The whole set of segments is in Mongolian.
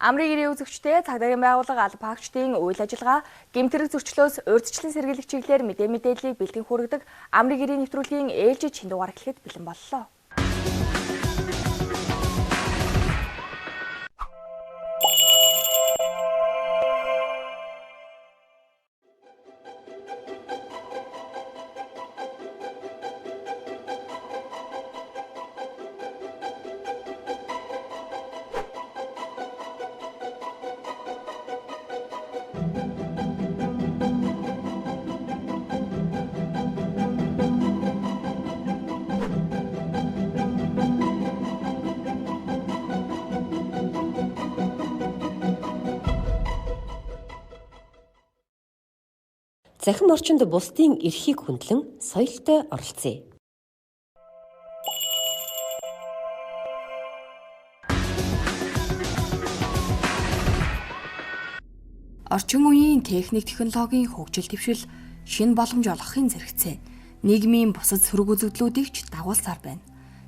Амрын гэрийн үзэгчдээ цагдаагийн байгууллага алба хаагчдын үйл ажиллагаа гэмтрэг зөрчлөөс урьдчилан сэргийлэх чиглэлээр мэдээллийг бэлтгэн хүргэдэг Амрын гэрийн нэвтрүүлгийн ээлжид шинэ дугаар эхлэхэд бэлэн боллоо. Захин орчинд бусдын эрхийг хүндлэн соёлтой оролцъё. Орчин үеийн техник технологийн хөгжил дэвшил шинэ боломж олгохын зэрэгцээ нийгмийн бусад сөрөг үзэгдлүүдийг ч дагуулсаар байна.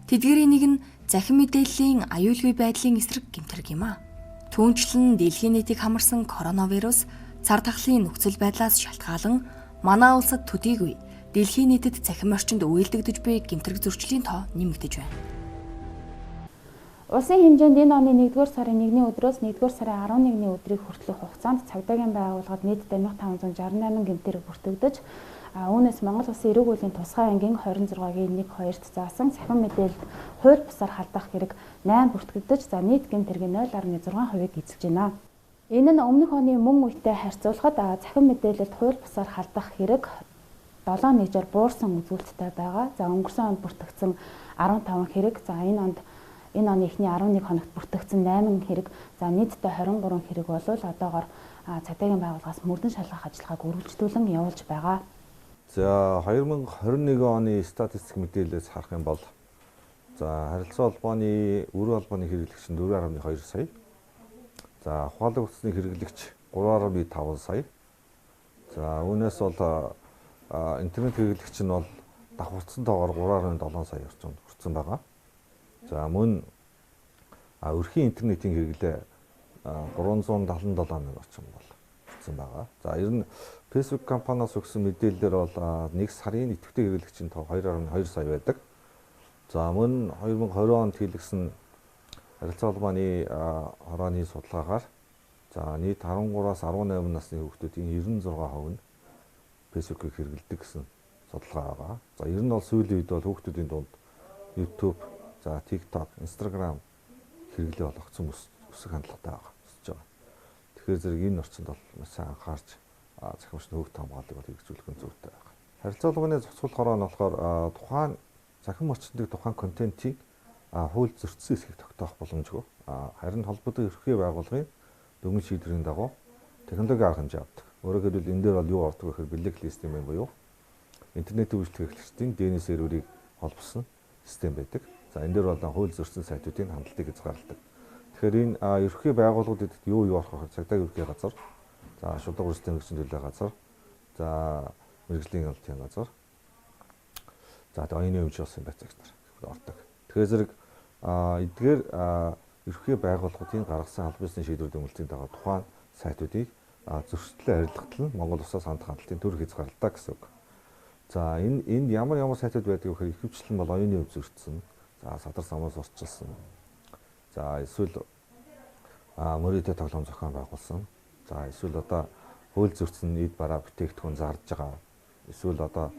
Тэдгээрийн нэг нь захин мэдээллийн аюулгүй байдлын эсрэг гэмтрэг юм а. Түүнчлэн дэлхийн нийтийг хамарсан коронавирус цар тахлын нөхцөл байдлаас шалтгаалan манай улсад төдийгүй дэлхийн нийтэд захин орчинд үйлдэгдэж буй гэмтрэг зөрчлийн тоо нэмэгдэж байна. Улсын хэмжээнд энэ оны 1-р сарын 1-ний өдрөөс 1-р сарын 11-ний өдрийг хүртэлх хугацаанд цагдаагийн байгууллагад нийтдээ 1568 гэмтэрэг бүртгэгдэж, үүнээс Монгол Улсын эрүүг үүлгийн тусгай ангийн 26-гийн 1-2-т заасан захин мэдээлэлд хууль бусаар халдах хэрэг 8 бүртгэгдэж, нийт гэмтэргийн 0.6%-ийг эзэлж байна. Энэ нь өмнөх оны мөн үетэй харьцуулахад захин мэдээлэлд хууль бусаар халдах хэрэг 7 нэгжээр буурсан үзүүлэлттэй байгаа. Өнгөрсөн онд бүртгэгдсэн 15 хэрэг, энэ оны эхний 11 хоногт бүртгэгдсэн 8 хэрэг, нийтдээ 23 хэрэг бол одоогоор цагдаагийн байгууллагаас мөрдөн шалгах ажиллагааг үргэлжлүүлэн явуулж байгаа. За 2021 оны статистик мэдээлэлээс харах юм бол харилцаа холбооны өрөө холбооны хэрэглэгч нь 4.2 сая. За ухаалаг утасны хэрэглэгч 3.5 сая. За үүнээс бол интернет хэрэглэгч нь бол давхарцсан тоогоор 3.7 сая орчимд хүрсэн байгаа. За мөн өрхийн интернетийн хэрэглээ 377 мянган орчим бол хүрсэн байгаа. За ер нь Facebook компаниас өгсөн мэдээлэлээр бол нэг сарын идэвхтэй хэрэглэгчийн тоо 2.2 сая байдаг. За мөн 2020 онд хийлгэсэн харилцаа холбооны хорооны судалгаагаар нийт 13-аас 18 насны хүүхдүүдийн 96% нь Facebook-ыг хэрэглэдэг гэсэн судалгаа байгаа. За ер нь бол сүүлийн үед бол хүүхдүүдийн дунд YouTube, TikTok, Instagram хэрэглээ болгоцсон өсөх хандлагатай байгаа. Өсөж байгаа. Тэгэхээр зэрэг энэ орчинд бол маш сайн анхаарч захин орчны хөвгт хамгааллыг хэрэгжүүлэх нь зүйтэй байгаа. Харилцаа холбооны зохицуулах хороо нь болохоор тухайн захин орчинд тухайн контентийг хууль зөрчсөн эсхийг тогтоох боломжгүй. Харин холбоотой ерөнхий байгууллагын дөнгөж шийдвэрийн дагуу технологийн арга хэмжээ авдаг. Өөрөөр хэлбэл энэ дээр бол юу ордог вэ гэхээр блэклист юм буюу интернетийн үйлчлэг хэрэглэгчдийн DNS серверийг холбосон систем байдаг. За энэ дээр бол хууль зөрчсөн сайтуудын хандлтыг хязгаарладаг. Тэгэхээр энэ ерөнхий байгууллагуудад юу орох вэ? Цагдаагийн ерөнхий газар, шударга үржлийн хэрэгжлийн төлөө газар, мэрэгжлийн ялтын газар, оюуны өмч улсын байцаагч нар ордог. Тэгэхээр зэрэг эдгээр ерөнхий байгууллагуудын гаргасан албан ёсны шийдвэрийн үйлчлэлийн дагуу тухайн сайтуудыг зөрчилтэй арилгахад нь Монгол Улсаас хандах хандлагын төр хязгаарладаг гэсэн үг. За энд ямар сайтууд байдаг вэ гэхээр ихэвчлэн бол оюуны өмч зөрчсөн, садар самаас урчилсан, эсвэл мөрөөдөө тоглоом зохион байгуулсан, эсвэл хууль зөрчсөн эд бараа бүтээгдэхүүн зардж байгаа, эсвэл харт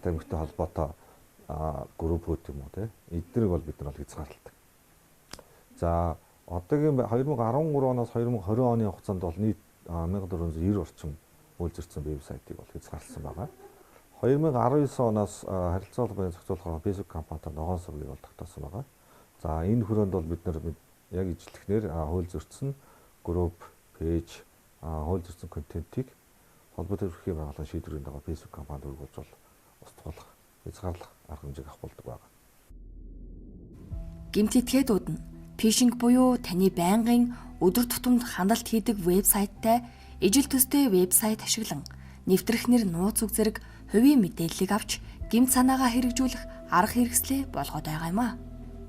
амьттай холбоотой группүүд юм уу те эднэрийг бол бид нар хязгаарладаг. За одоогийн 2013 оноос 2020 оны хугацаанд бол нийт 1490 орчим хууль зөрчсөн вебсайтыг бол хязгаарласан байгаа. 2019 оноос харилцаа холбооны зохицуулах Facebook компанитай ногоон сургийг бол тогтоосон байгаа. За энэ хүрээнд бол бид нар яг ижилтгнээр хууль зөрчсөн групп, пэйж, хууль зөрчсөн контентийг холбоотой ерөнхий байгууллагын шийдвэрийн дагуу Facebook компанид өргөж бол устгуулах, хязгаарлах арга хэмжээг авах болдог байгаа. Гэмт этгээдүүд нь фишинг буюу таны байнгын өдөр тутамд хяналт хийдэг вебсайттай ижил төстэй вебсайт ашиглан нэвтрэх нууц үг зэрэг хувийн мэдээллийг авч гэмт санаагаа хэрэгжүүлэх арга хэрэгслээ болгоод байгаа юм а.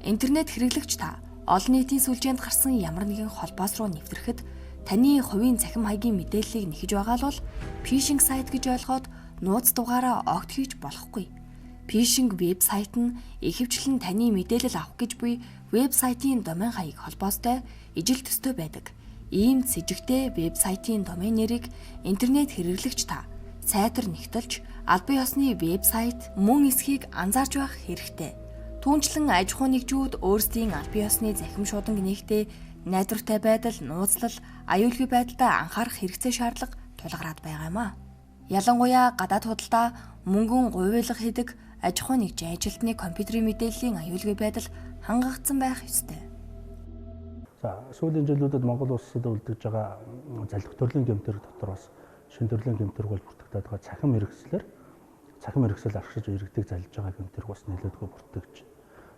Интернет хэрэглэгч та олон нийтийн сүлжээнд гарсан ямар нэгэн холбоос руу нэвтрэхэд таны хувийн цахим хаягийн мэдээллийг нэхэж байгаа л бол фишинг сайт гэж ойлгоод нууц дугаараа огт хийж болохгүй. Фишинг вебсайт нь ихэвчлэн таны мэдээлэл авах гэж буй вебсайтын домен хаяг холбоостой ижил төстэй байдаг. Ийм сэжигтэй вебсайтын домен нэрийг интернет хэрэглэгч та сайтар нэгтэлж албан ёсны вебсайт мөн эсхийг анзаарч байх хэрэгтэй. Түүнчлэн аж ахуйн нэгжүүд өөрсдийн албан ёсны захим шуданг нэгтээ найдвартай байдал, нууцлал, аюулгүй байдалтай анхаарах хэрэгцээ шаардлага тулгараад байгаа юм а. Ялангуяа гадаад худалдаа мөнгөн гуйвуулга хийдэг аж ахуйн нэгжийн ажилтны компьютерийн мэдээллийн аюулгүй байдал хангагдсан байх ёстой. За сүүлийн жилүүдэд Монгол улсад үлдэж байгаа залхи төрлийн гэмтэрэг дотор бас шинэ төрлийн гэмтэрэг бол бүртгэгдээд байгаа цахим хэрэгсэл арчиж иргэдэг залж байгаа гэмтэрэг бас нэлээдгүй бүртгэж.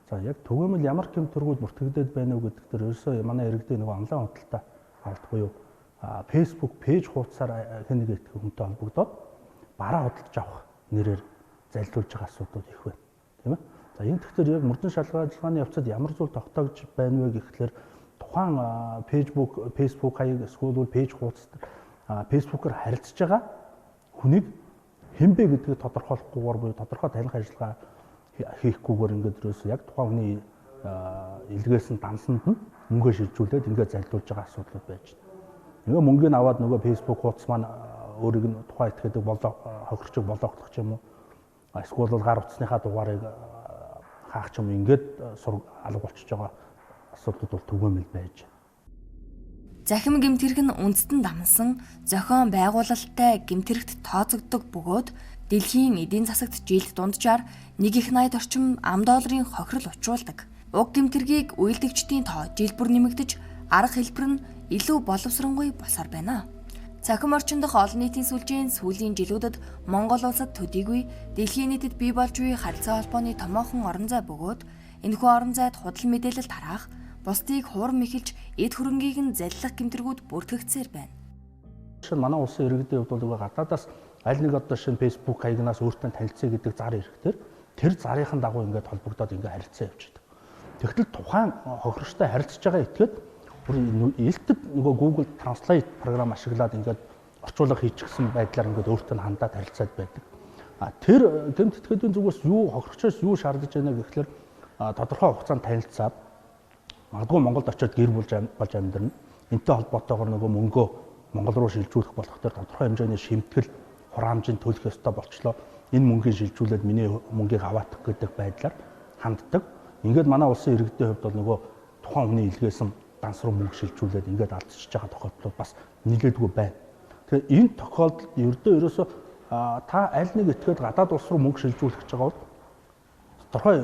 За яг түгээмэл ямар гэмтэргүүд бүртгэгдээд байна уу гэдэг дээр ерөөсөө манай иргэдийн нэг онлайн худалдаа авалт буюу Facebook пэйж хуудасаар хэн нэг итгэх хүнтэй холбогдоод бараа худалдаж авах нэрээр залжуулж байгаа асуудал их байна. Тийм ээ. За энэ тэгэхээр яг мөрдөн шалгаалгын явцад ямар зүйл тогтоогдож байна вэ гэхлээр тухайн Facebook хаяг эсвэл пэйж хуудас Facebook-оор харилцаж байгаа хүнийг хэн бэ гэдгийг тодорхойлохгүйгээр буюу тодорхой таних ажиллагаа хийхгүйгээр ингээд ерөөсөө яг тухайн хүний илгээсэн дансанд нь мөнгө шилжүүлээд ингээд залжуулж байгаа асуудал байж байна. Нөгөө мөнгөний аваад нөгөө Facebook хуудас маань өөрийг нь тухайн этгээдэг хохирчиг болгох ч юм уу эсвэл гар утасныхаа дугаарыг хаах ч юм ингээд алга болчихж байгаа асуудлууд бол түгээмэл байж байна. Захим гэмтэрэг нь үндэстэн дамнасан зохион байгуулалттай гэмтэрэгт тооцогддог бөгөөд дэлхийн эдийн засагт жилд дунджаар 1.80 орчим $10 хохирол учруулдаг. Уг гэмтэргийг үйлдэгчдийн тоо жил бүр нэмэгдэж арга хэлбэр нь илүү боловсронгүй болсоор байна. Цахим орчин дахь олон нийтийн сүлжээнд сүүлийн жилүүдэд Монгол улсад төдийгүй дэлхийн нийтэд бий болж буй харилцаа холбооны томоохон орон зай бөгөөд энэхүү орон зайд худал мэдээлэл тараах, бусдыг хуурам эхэлж эд хөрөнгийг нь заллах гэмтэргүүд бүртгэгдсээр байна. Шинэ манай улсын иргэдийн хувьд бол гадаадаас аль нэг одоо шинэ Facebook хаягнаас өөртөө танилцъя гэдэг зар ирэхээр тэр зарын дагуу ингээд холбогдоод ингээд харилцаа явчихдаг. Тэгтэл тухайн хохирчтой харилцаж байгаа этгээд элтэд нөгөө Google Translate програм ашиглаад ингээд орчуулга хийчихсэн байдлаар ингээд өөртөө хандаад харилцаад байдаг. Тэр гэмт этгээдийн зүгээс юу хохирчоос юу шаардаж байна гэхэлэр тодорхой хугацаанд танилцаад магадгүй Монголд очиод гэр болж амьдрна. Энтэй холбоотойгоор нөгөө мөнгөө Монгол руу шилжүүлэх болох төр тодорхой хэмжээний шимтгэл хураамжийн төлөх ёстой болчлоо. Энэ мөнгийг шилжүүлээд миний мөнгийг аваадах гэдэг байдлаар ханддаг. Ингээд манай улсын иргэдийн хувьд бол нөгөө тухайн хүний илгээсэн данс руу мөнгө шилжүүлээд ингээд алдчихж байгаа тохиолдол бас нэлээдгүй байна. Тэгэхээр энэ тохиолдолд ерөөсөө та аль нэг этгээд гадаад улс руу мөнгө шилжүүлэх гэж байгаа бол тодорхой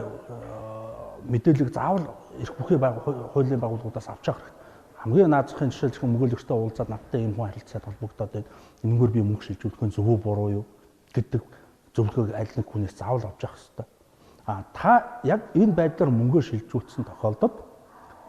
мэдээлэл заавал эрх бүхий хуулийн байгууллагуудаас авч явах хэрэгтэй. Хамгийн наазахын жишээлх мөнгөлөгчтэй уулзаад надтай ийм хүн харилцаад холбогдоод байна. Энэгээр би мөнгө шилжүүлэх нь зөв үү буруу юу гэдэг зөвлөгөөг аль нэг хүнээс заавал авч явах хэрэгтэй. Та яг энэ байдлаар мөнгөө шилжүүлсэн тохиолдолд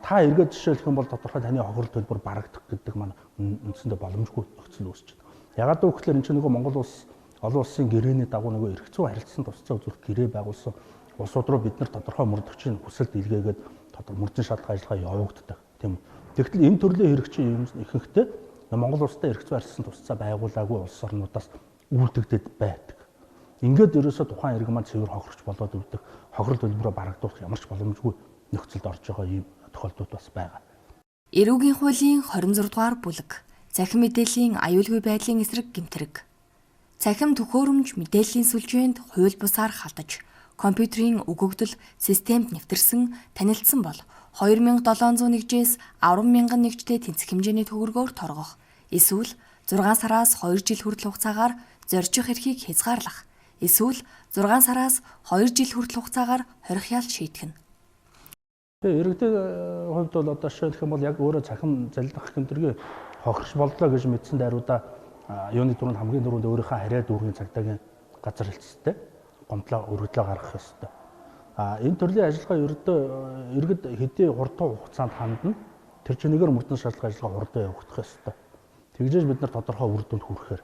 та эргээд жишээлх юм бол тодорхой таны хохирол төлбөр барагдах гэдэг маань үндсэндээ боломжгүй нөхцөл үүсэж байна. Ягаад гэвэл энэ чинь нөгөө Монгол улс олон улсын гэрээний дагуу нөгөө эрх зүйн харилцан тусцаа үзүүлэх гэрээ байгуулсан улсууд руу бид нар тодорхой мөрдөгчийн хүсэлт илгээгээд мөрдөн шалгах ажиллагаа явагддаг тийм үү. Тэгвэл энэ төрлийн хэрэгчин ихэнхдээ Монгол улстай эрх зүйн харилцан тусцаа байгуулаагүй улс орнуудаас үүлдэгдээд байдаг. Ингээд ерөөсөө тухайн иргэн маань цэвэр хохирч болоод өвдөг, хохирол төлбөрөөр барагдуулах ямар ч боломжгүй нөхцөлд орж байгаа ийм тохиолдлууд бас байгаа. Эрүүгийн хуулийн 26 дугаар бүлэг цахим мэдээллийн аюулгүй байдлын эсрэг гэмтэрэг. Цахим төхөөрөмж мэдээллийн сүлжээнд хууль бусаар халтаж компьютерийн өгөгдөл системд нэвтэрсэн танилцсан бол 2700 нэгжээс 10,000 нэгжтэй тэнцэх хэмжээний төгрөгөөр торгох эсвэл 6 сараас 2 жил хүртэл хугацаагаар зорчих эрхийг хязгаарлах эсвэл 6 сараас 2 жил хүртэл хугацаагаар хорих ял шийтгэн. Тэгээ иргэдийн хувьд бол одоо жишээлх юм бол яг өөрөө цахим заллах гэмтэргийн хохирч боллоо гэж мэдсэн дайруудаа юуны түрүүнд хамгийн түрүүнд өөрийнхөө харьяа дүүргийн цагдаагийн газар хэлцтэй гомдлоо өргөдлөө гаргах ёстой. Энэ төрлийн ажиллагаа ердөө иргэд хэдий хурдан хугацаанд хандна. Тэр чинээгээр мөрдөн шалгах ажиллагаа хурдан явагдах ёстой. Тэгжээж бид нар тодорхой үр дүнд хүрэхээр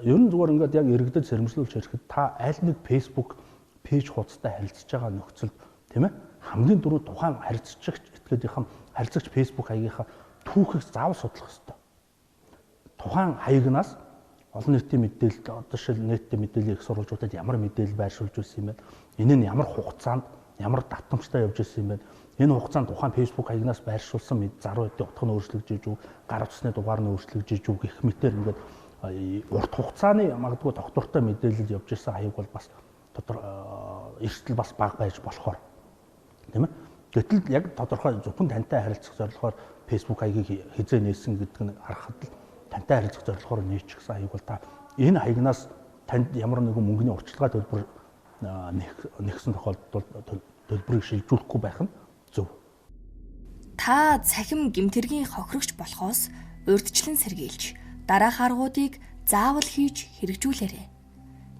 ер нь зүгээр ингээд яг иргэдэд сэрэмжлүүлж ирэхэд та аль нэг Facebook пэйж хуудастай харилцаж байгаа нөхцөлд тийм ээ хамгийн дөрөв тухайн харилцагч харилцагч Facebook хаягийнхаа түүхийг заавал судлах хэрэгтэй. Тухайн хаягнаас олон нийтийн мэдээлэл одоо жишээл нийтийн мэдээллийн их сурвалжуудад ямар мэдээлэл байршуулж ирсэн юм бэ? Энэ нь ямар хугацаанд ямар татамжтай явж ирсэн юм бэ? Энэ хугацаанд тухайн Facebook хаягнаас байршуулсан заруу хэдийн утга нь өөрчлөгдөж ижүү, гар утасны дугаар нь өөрчлөгдөж ижүү гэх мэтээр ингээд урт хугацааны магадгүй доктортой мэдээлэл явж ирсэн хаяг бол бас эрсдэл бас бага байж болохоор тийм ээ. Гэтэл яг тодорхой зөвхөн тантай харилцах зорилгоор Facebook хаягийг хизээ нээсэн гэдэг нь харахад л тантай харилцах зорилгоор нээчихсэн хаяг бол та энэ хаягнаас танд ямар нэгэн мөнгөний урчилгаа төлбөр нэгсэн тохиолдолд төлбөрийг шилжүүлэхгүй байх нь зөв. Та цахим гэмтэргийн хохирогч болохоос урьдчилан сэргийлж дараах аргуудыг заавал хийж хэрэгжүүлээрэй.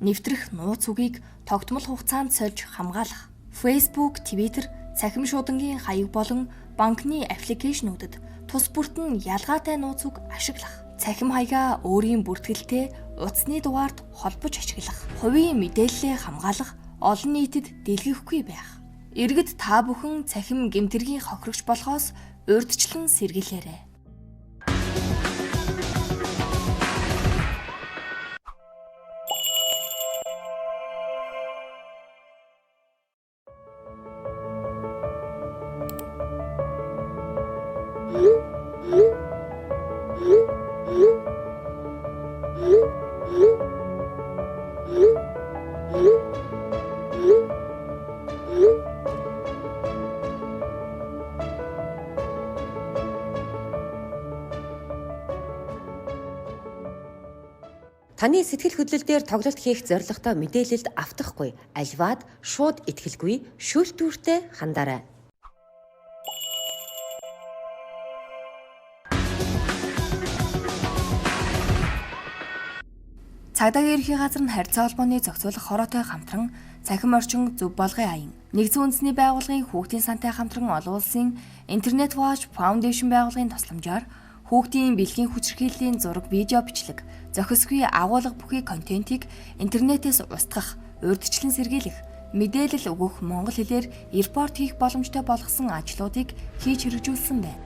Нэвтрэх нууц үгийг тогтмол хугацаанд сольж хамгаалах. Facebook, Twitter, цахим шуудангийн хаяг болон банкны аппликейшнүүдэд тус бүртэн ялгаатай нууц үг ашиглах. Цахим хаягаа өөрийн бүртгэлтэй утасны дугаард холбож ашиглах. Хувийн мэдээллээ хамгаалах, олон нийтэд дэлгэхгүй байх. Иргэд та бүхэн цахим гэмтэргийн хохирогч болохоос урьдчилан сэргийлээрэй. Таны сэтгэл хөдлөл дээр тоглолт хийх зорилготой мэдээлэлд автахгүй, альваад шууд итгэлгүй, шүүлтүүртэй хандаарай. Цагдаагийн ерхий газар нь харьцаа холбооны зохицуулах хороотой хамтран цахим орчин зөв болгын аян. Нэгдсэн үндэсний байгууллагын хүүхдийн сантай хамтран олон улсын Internet Watch Foundation байгууллагын тусламжаар хүүхдийн бэлгийн хүчирхийллийн зураг, видео бичлэг, зохисгүй агуулга бүхий контентийг интернетээс устгах, урьдчилан сэргийлэх, мэдээлэл өгөх, монгол хэлээр репорт хийх боломжтой болгосон ажлуудыг хийж хэрэгжүүлсэн байна.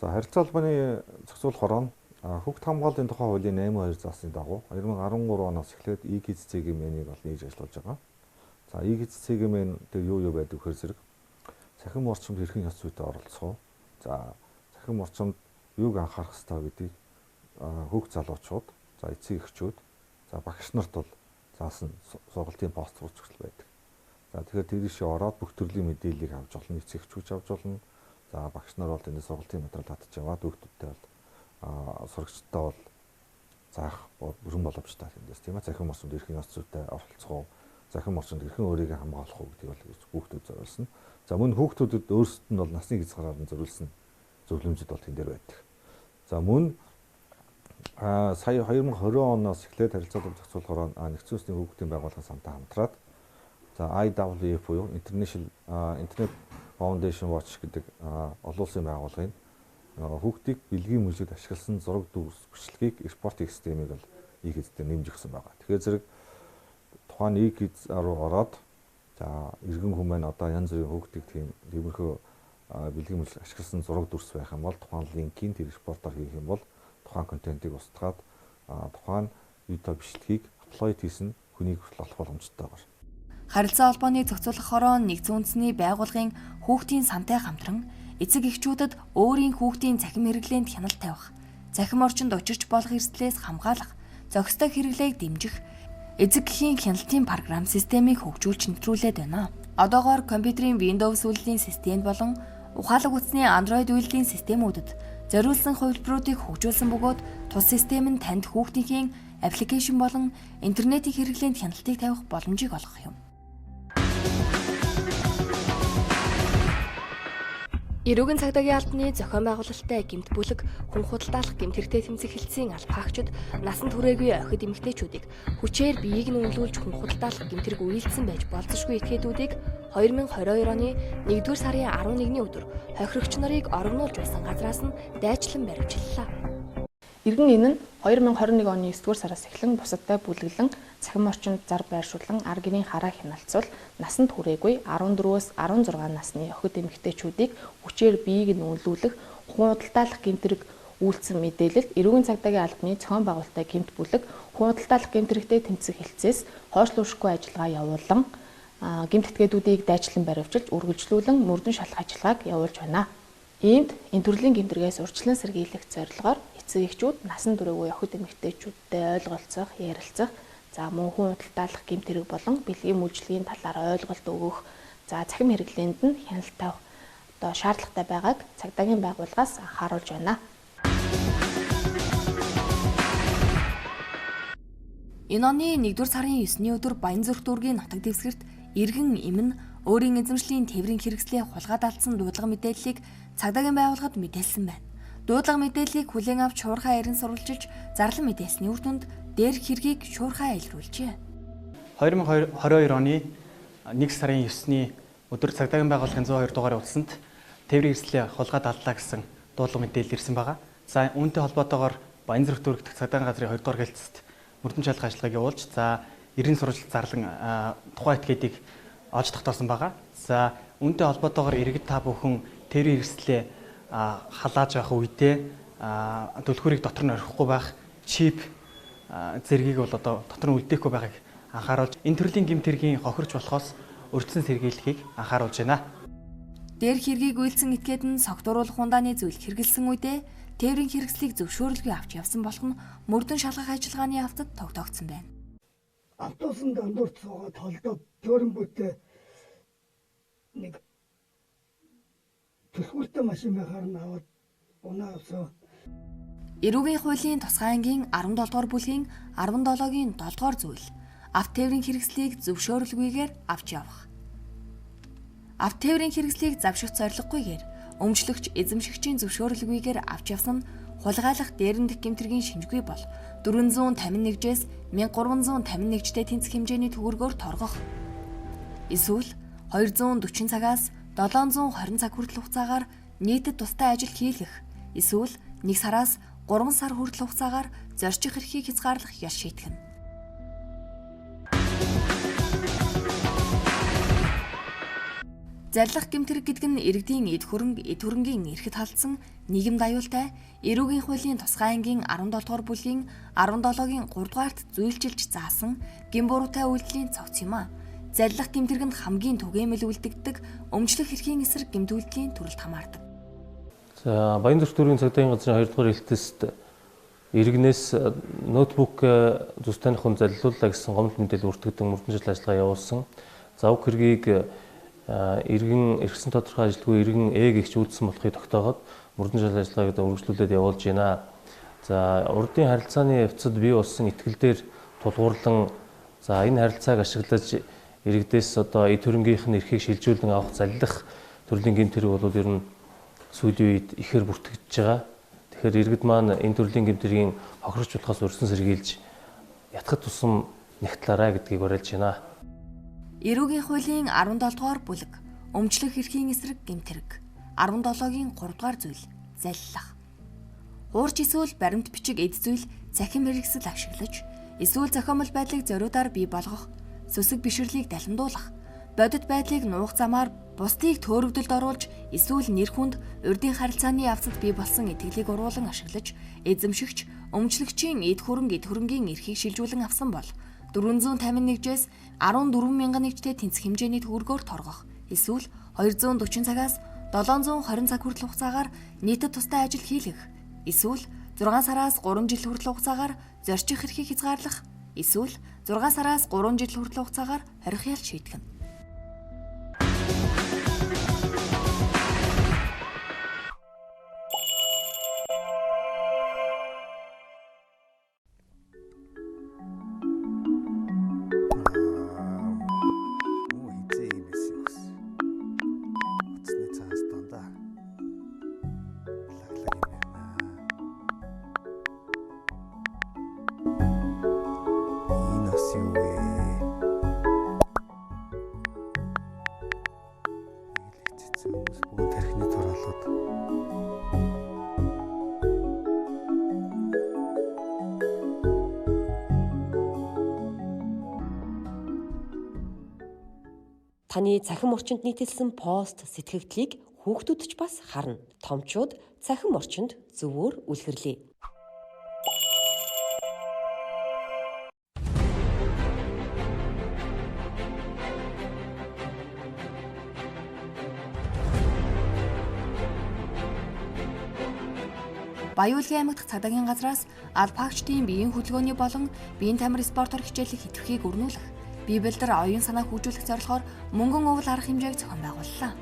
За харилцаа холбооны зохицуулах хороо нь хүүхд хамгааллын тухай хуулийн 8.2 заасны дагуу 2013 оноос эхлээд ИГЦЦ-ийн бол нээж ажиллаж байгаа. За ИГЦЦ-ийн дээр юу байдаг вэхээр зэрэг цахим орчимд хэрхэн ёс зүйтэй оролцох вэ? За цахим орчимд юуг анхаарах хэрэгтэй гэдгийг хүүхд залуучууд, за эцэг эхчүүд, за багш нарт бол заасан сургалтын пост хүрчгэл байдаг. За тэгэхээр тэрийшээ ороод бүх төрлийн мэдээллийг авч болно, эцэг эхчүүд авч болно. За багш нар бол энэ сургалтын материал татж аваад хүүхдүүдтэй бол сурагчтай бол заах бүрэн боломжтой тэндээс тийм ээ. Захим орчинд хэрхэн ёс зүйтэй оролцох уу? Захим орчинд хэрхэн өөрийгөө хамгаалах уу гэдгийг бол хүүхдүүд зориулсан. За мөн хүүхдүүдэд өөрсдөд нь бол насны хязгаараар нь зориулсан зөвлөмжөд бол тэн дээр байдаг. За мөн сая 2020 оноос эхлээд харилцаалал зохицуулахаар нэгдсэн үндэсний хүүхдийн байгууллагын сантай хамтраад за IWF буюу International Internet Foundation Watch гэдэг олон улсын байгууллагын хүүхдийг бэлгийн мөчөд ашигласан зураг дүүс бичлэгийг репорт хийх системийг бол ИГЦ дээр нэмж өгсөн байгаа. Тэгэхээр зэрэг тухайн ИГЦ руу ороод за иргэн хүмүүс одоо янз бүрийн хүүхдийг тиймэрхүү бэлгийн мөчөд ашигласан зураг дүүс байх юм бол тухайн линкийн тэр репортоор хийх юм бол тухайн контентыг устгаад тухайн видео бичлэгийг апплод хийсэн хүнийг олох боломжтой байна. Харилцаа холбооны зохицуулах хороо нэгдсэн үндэсний байгууллагын хүүхдийн сантай хамтран эцэг эхчүүдэд өөрийн хүүхдийн цахим хэрэглээнд хяналт тавих, цахим орчинд учирч болох эрсдлээс хамгаалах, зохистой хэрэглээг дэмжих, эцэг эхийн хяналтын програм системийг хөгжүүлж нэвтрүүлээд байна. Одоогоор компьютерийн Windows үйлдвэрлэлийн системд болон ухаалаг утасны Android үйлдвэрлэлийн системүүдэд зориулсан хувилбаруудыг хөгжүүлсэн бөгөөд тус систем нь танд хүүхдийн аппликейшн болон интернетийн хэрэглээнд хяналтыг тавих боломжийг олгох юм. Эрүүгийн цагдаагийн албаны зохион байгуулалттай гэмт бүлэг хүн худалдаалах гэмт хэрэгтэй тэмцэх хэлтсийн албаагчид насан туршаагүй охид эмэгтэйчүүдийг хүчээр биеийг нь үнэлүүлж хүн худалдаалах гэмтэрэг үйлдсэн байж болзошгүй этгээдүүдийг 2022 оны 1-р сарын 11-ний өдөр хохирогч нарыг орогнуулж байсан газраас нь дайчлан баривчлалаа. Иргэн энэ нь 2021 оны 9-р сараас эхлэн бусадтай бүлэглэн цахим орчинд зар байршуулан ар гэрийн хараа хяналтцвал насанд хүрээгүй 14-өөс 16 насны охид эмэгтэйчүүдийг хүчээр биеийг нь үнэлүүлэх хуудалдаалах гэмтрэг үйлдсэн мэдээлэлд эрүүгийн цагдаагийн албаны зохион байгуулалттай гэмт бүлэг хуудалдаалах гэмтрэгтэй тэмцэх хэлцээс хойшлуулшгүй ажиллагаа явуулан гэмт этгээдүүдийг дайчлан баривчилж үргэлжлүүлэн мөрдөн шалах ажиллагааг явуулж байна. Иймд энэ төрлийн гэмтрэгээс урьдчилан сэргийлэх зорилгоор эцэг эхчүүд насан туршаагүй охид эмэгтэйчүүдтэй ойлголцох, ярилцах, за мөн хуудалдаалах гэмтрэг болон бэлгийн үйлчлэгийн талаар ойлголт өгөх, за цахим хэрэглээнд нь хяналттай шаардлагатай байгааг цагдаагийн байгууллагаас анхааруулж байна. Энэ оны 1-р сарын 9-ний өдөр Баянзүрх дүүргийн нутаг дэвсгэрт иргэн эмн өөрийн эзэмшлийн тээврийн хэрэгслээ хулгайд алдсан дуудлага мэдээллийг цагдаагийн байгууллагад мэдээлсэн байна. Дуудлага мэдээллийг хүлээн авч шуурхай ярин сурвалжилж зарлан мэдээлсний үр дүнд дээрх хэргийг шуурхай илрүүлжээ. 2022 оны 1 сарын 9-ний өдөр цагдаагийн байгууллагын 102 дугаар улсанд тээврийн хэрэгслээ хулгайд алдлаа гэсэн дуудлага мэдээлэл ирсэн байгаа. За үүнтэй холбоотойгоор Баянзүрх дүүрэг дэх цагдаагийн газрын 2 дугаар хэлцэд мөрдөн шалгах ажиллагааг явуулж, за эрийн сурвалжилт зарлан тухайн этгээдийг олж тогтоосон байгаа. За үүнтэй холбоотойгоор иргэд та бүхэн тээврийн хэрэгслээ халааж явах үедээ түлхүүрийг дотор нь орхихгүй байх, чип зэргийг бол одоо дотор нь үлдээхгүй байгааг анхааруулж, энэ төрлийн гэмтэргийн хохирч болохоос өртсөн сэргийлэхийг анхааруулж байна. Дээрх хэргийг үйлцэн этгээд нь согтууруулах ундааны зүйл хэрэгэлсэн үедээ тээврийн хэрэгслийг зөвшөөрөлгүй авч явсан болох нь мөрдөн шалгах ажиллагааны автод тогтоогдсон байна. Автобусын дандуурт суугаад холдоод төөрөнгөтэй нэг түлхүүртэй машин байхаар нь аваад унаа авсан. Эрүүгийн хуулийн тусгай ангийн 17 дугаар бүлгийн 17-гийн 7 дугаар зүйл авто тээврийн хэрэгслийг зөвшөөрөлгүйгээр авч явах. Авто тээврийн хэрэгслийг завших зорилгогүйгээр өмчлөгч эзэмшигчийн зөвшөөрөлгүйгээр авч явсан нь хулгайлах дээрэндэх гэмтэргийн шинжгүй бол 451-ээс 1351-тэй тэнцэх хэмжээний төгрөгөөр торгох. Эсвэл 240 цагаас 720 цаг хүртэл хугацаагаар нийтэд тустай ажил хийлгэх. Эсвэл 1 сараас 3 сар хүртэл хугацаагаар зорчих эрхийг хязгаарлах ял шийтгэн. Зарлах гэмтэрэг гэдэг нь иргэдийн эд хөрөнгийн эрхэд халдсан нийгэмд аюултай эрүүгийн хуулийн тусгай ангийн 17 дугаар бүлгийн 17-гийн 3 дугаарт зөвлөжилж заасан гэмбуруутай үйлдэлийн цогц юм а. Зарлах гэмтэрэг нь хамгийн түгээмэл үлдэгддэг өмчлөх эрхийн эсрэг гэмт үйлдэлийн төрөлд хамаардаг. За Баянзүрх дүүргийн цагдаагийн газрын 2 дугаар хэлтэст иргэнээс ноутбук зүс таних хүн заллууллаа гэсэн гомдол мэдээлэл өртөгдөн мөрдөн жил ажиллагаа явуулсан. За уг хэргийг иргэн эргэсэн тодорхой ажилтгүй иргэн гихч үйлдсэн болохыг тогтооход мөрдөн жил ажиллагааг үргэлжлүүлээд явуулж байна. За урдын харилцааны явцад бий болсон итгэл дээр тулгуурлан за энэ харилцааг ашиглаж иргэдээс одоо эд хөрөнгийнх нь эрхийг шилжүүлэн авах заллах төрлийн гэмтэрэг бол ер нь сүүлийн үед ихээр бүртгэж байгаа. Тэгэхээр иргэд маань энэ төрлийн гэмтэргийн хохирч болохоос өрсөн сэргийлж ятгах тусам нэгтлаарай гэдгийг уриалж байна. Эрүүгийн хуулийн 17 дугаар бүлэг өмчлөх эрхийн эсрэг гэмтэрэг 17-гийн 3 дугаар зүйл заллах. Хуурч эсвэл баримт бичиг эд зүйл цахим хэрэгсэл ашиглаж эсвэл зохиомжтой байдлыг зориудаар бий болгох, сүсэг бишрлийг далимдуулах, бодит байдлыг нуух замаар бусдыг төөрөгдөлд оруулж эсвэл нэр хүнд урдын харилцааны явцад бий болсон итгэлийг уруулан ашиглаж эзэмшигч өмчлөгчийн эд хөрөнгийн эрхийг шилжүүлэн авсан бол 451-ээс 14,001-тэй тэнцэх хэмжээний төгрөгөөр торгох. Эсвэл 240 цагаас 720 цаг хүртэл хугацаагаар нийтэд тустай ажил хийлгэх. Эсвэл 6 сараас 3 жил хүртэл хугацаагаар зорчих эрхийг хязгаарлах. Эсвэл 6 сараас 3 жил хүртэл хугацаагаар хорих ял шийтгэн. Таны цахим орчинд нийтэлсэн пост сэтгэгдлийг хүүхдүүд ч бас харна. Томчууд цахим орчинд зөвөр үлгэрлээ. Баяуулгын аймагт цагдаагийн газраас албаагчдын биеийн хөдөлгөөний болон биеийн тамир спортоор хичээллэх идэвхийг өрнүүлэх, бие бэлдэр оюун санааг хөгжүүлэх зорилгоор мөнгөн өвөл арга хэмжээг зохион байгууллаа.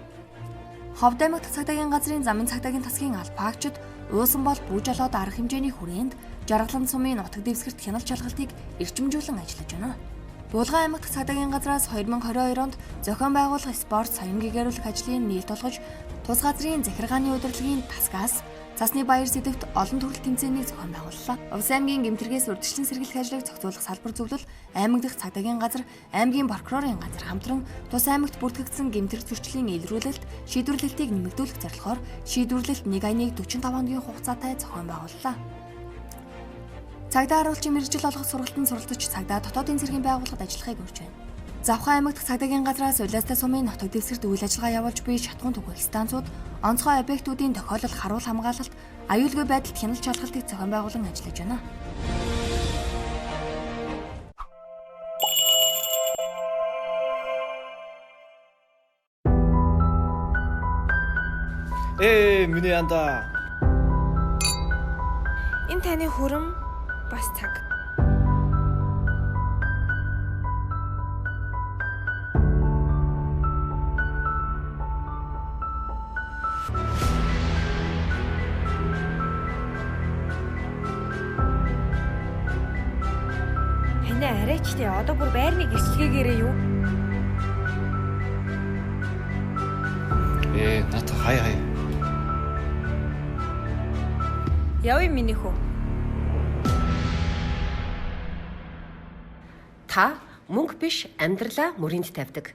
Ховд аймагт цагдаагийн газрын замын цагдаагийн тасгийн албаагчид уусан бол бүү жолоод арга хэмжээний хүрээнд жаргалан сумын нутаг дэвсгэрт хяналт шалгалтыг эрчимжүүлэн ажиллаж байна. Булган аймагт цагдаагийн газраас 2022 онд зохион байгуулах спорт соён гэгэрүүлэх ажлын нийлт болгож тус газрын захиргааны удирдлагын тасгаас Цасны баяр сэдэвт олон төрөл тэмцээнийг зохион байгууллаа. Увс аймгийн гэмтэргээс урьдчилан сэргийлэх ажлыг зохицуулах салбар зөвлөл аймаг дахь цагдаагийн газар, аймгийн прокурорын газар хамтран тус аймагт бүртгэгдсэн гэмтэрэг зөрчлийн илрүүлэлт, шийдвэрлэлтийг нэмэгдүүлэх зорилгоор шийдвэрлэлт 1 аяны 45 хоногийн хугацаатай зохион байгууллаа. Цагдаа харуулчийн мэргэжил олгох сургалтанд суралцж цагдаа дотоодын цэргийн байгууллагад ажиллахыг урьж байна. Завхан аймагт цагдаагийн газраас улаастай сумын нутаг дэвсгэрт үйл ажиллагаа явуулж буй шатгуун түгээх станцууд онцгой объектуудын тохиолдол харуул хамгаалалт, аюулгүй байдалд хяналт шалгалтыг зохион байгуулан ажиллаж байна. Миний янда. Энэ таны хүрэн бас цаг. Арайч тий одоо бүр байрны гэрчлэгээрээ юу? Нат хай. Явъя миний хүү. Та мөнгө биш амьдралаа мөрөнд тавьдаг.